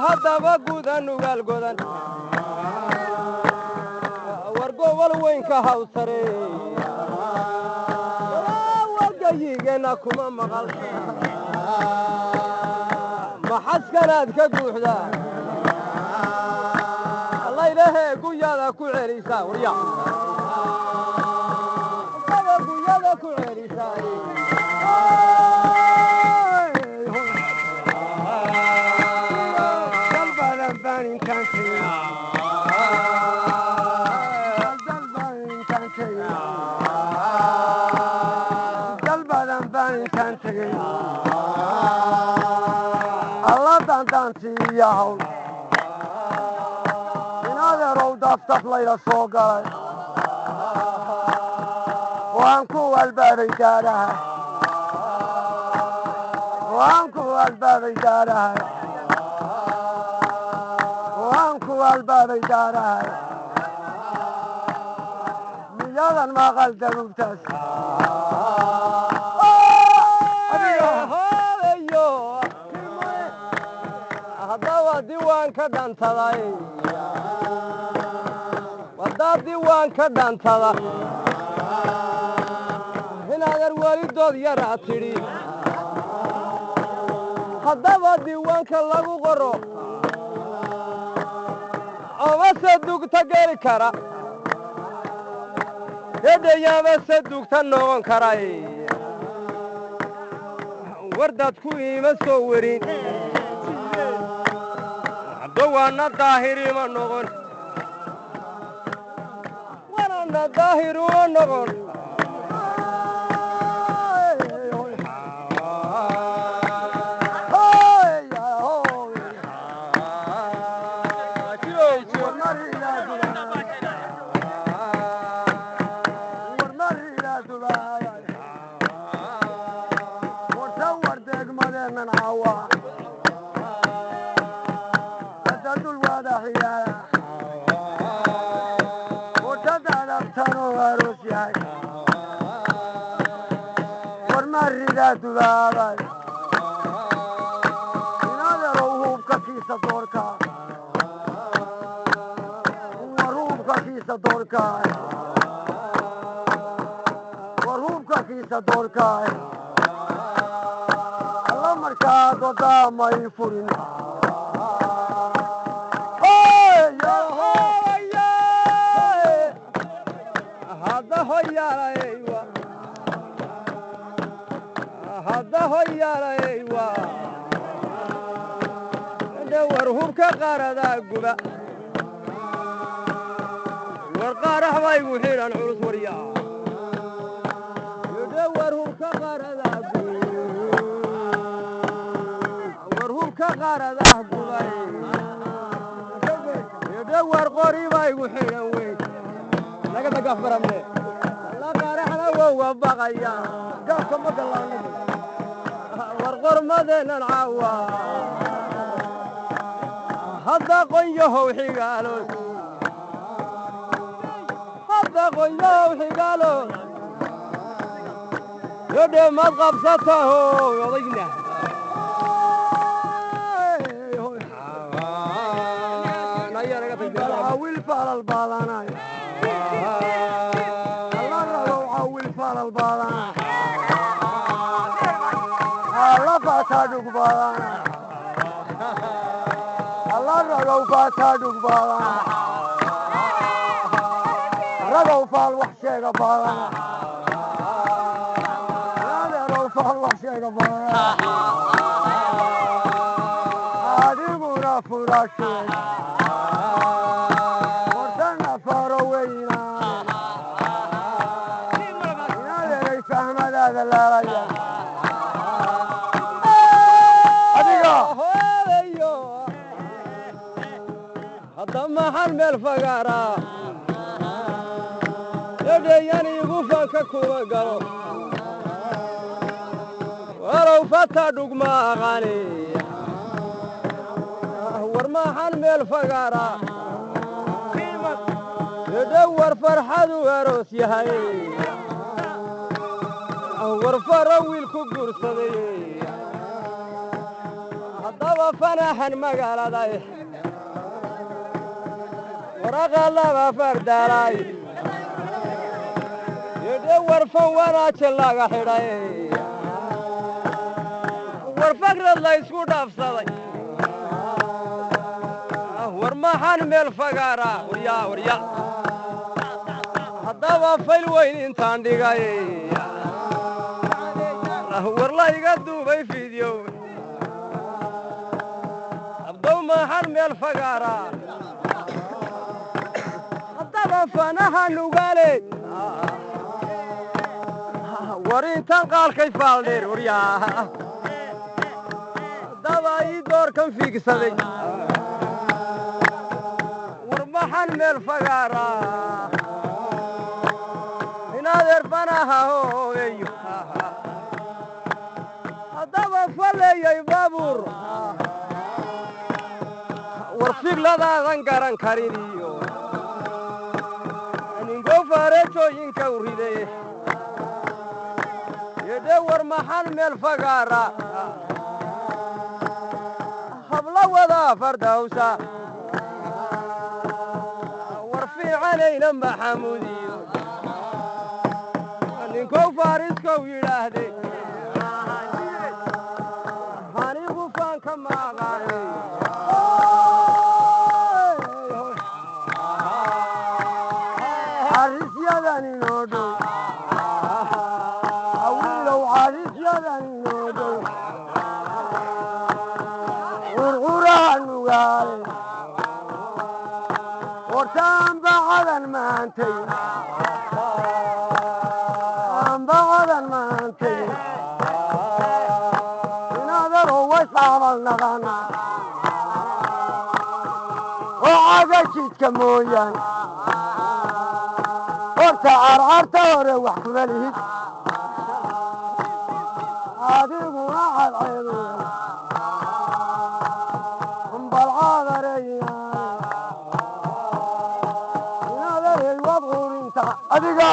haddaba gudan ugaal godan wargobol weynka hawsare wargayigeenna kuma maqal maxaskanaad ka buuxda allaylahee guyada ku celisaa warya guyada ku celisaa الله دانتي يا هول هذا رو دفتف ليلة صوقة وانكو الباب يدارها وانكو الباب يدارها وانكو الباب يدارها ميالا ما غلت مبتس diiwaan ka dhantaday wadaa diiwaan ka dhantada inaadan welidood yaraa tidhi haddaba diiwaanka lagu qoro omase dugta geli kara hedhayaamase dugta noqon karay wardadku iima soo werin وانا ظاهري ما نقول وانا ظاهر ونقول دولار هذا روحك كيس دورك وروحك كيس دورك وروحك كيس دورك الله مركز ودام يفرن هذا هو يا ايوه هذا هو يا ايوه ورهبك قاردا غبا ورقارح باي وحيران عرس وريا ورهبك قاردا ورهبك قاردا غبا يدور قري باي وحيران وين laga dagaframne la qaraxna waa baqaya gaafka ma galaan warqormadeenan caawa hadda qoyahow xigaalo yodhe maad qabsataho odayna awil falal baadanay allah rabo awil falal baadanay الله فاتادوك بالانا الله رغو فاتادوك بالانا رغو فالوحشيك بالانا رغو فالوحشيك بالانا هاديقونا فراشين مرتنا فاروينا هذا لي فهم هذا الليلة هذا حرم الفقارة يديني يقفك كوما قالوا ولو فتدوك ما غني ورما حرم الفقارة يدور فرحة وروس يهي warfaro wiilku guursaday haddaba fanaxan magaaladay waraqa laba fardaalay yedhe warfan wanaaji laga xidhay war fagrad la isku dhaafsaday war maxan meel fagaara warya haddaba fayl weyn intaan dhigay war la iga duubay fiidyow abdow maxan meel fagaara haddaba fanaha nugaale war intaan qaalkay faaldheer waryaa haddaba ii doorkan fiigsaday war maxan meel fagaara inadeer fanaha hoogeeyo haddaba faleeyay baabuur war figladaadan garan karin iyo ninko faareejooyinka u riday yedhe war maxan meel fagaara habla wadaa fardawsa war fiicanayna maxamuudiyo ninkow faariskow yidhaahde anigu faanka maaqaane xarisyadan inoo dhow awiilow xarisyadan inoo dhow qurquraha nugaale wartaan bacadan maantay bacadan maantay inadaro waysaamal naqana oo cagajidka mooyaan horta carcarta hore wax kuma lihid adiguna cadceedu balcaadareyna inadarey wad qurinta adiga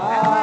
Ah